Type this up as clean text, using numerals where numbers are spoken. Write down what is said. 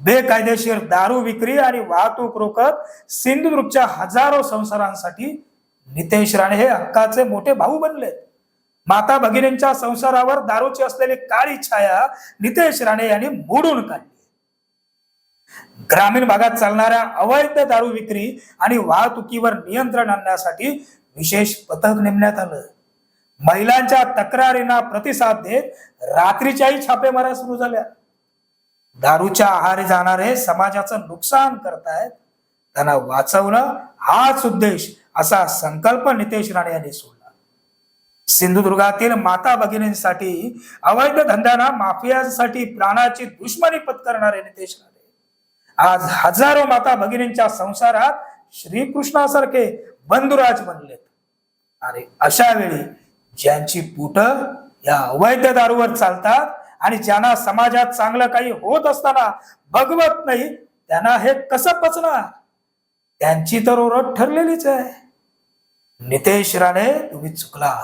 बेकायदेशीर दारू विक्री आणि वाहतूक रोखत सिंधुदुर्गच्या हजारो संसारांसाठी नितेश राणे हे हक्काचे मोठे भाऊ बनले। माता भगिनींच्या संसारावर दारूची असलेली काळी छाया नितेश राणे यांनी मोडून काढली। ग्रामीण भागात चालणाऱ्या अवैध दारू विक्री आणि वाहतुकीवर नियंत्रण आणण्यासाठी विशेष पथक नेमण्यात आलं। महिलांच्या तक्रारींना प्रतिसाद देत रात्रीच्याही छापेमाऱ्या सुरू झाल्या। दारूच्या आहारी जाणारे समाजाचं नुकसान करतायत, त्यांना वाचवणं हाच उद्देश असा संकल्प नितेश राणे यांनी सोडला। सिंधुदुर्गातील माता भगिनींसाठी अवैध धंद्यांना माफियासाठी प्राणाची दुश्मनी पत्करणारे नितेश राणे आज हजारो माता भगिनींच्या संसारात श्रीकृष्णासारखे बंधुराज बनलेत। आणि अशा वेळी ज्यांची पोट या अवैध दारूवर चालतात आणि ज्यांना समाजात चांगलं काही होत असताना भगवत नाही, त्यांना हे कसं पचणार? त्यांची तर ओरड ठरलेलीच आहे। नितेश राणे, तुम्ही चुकला।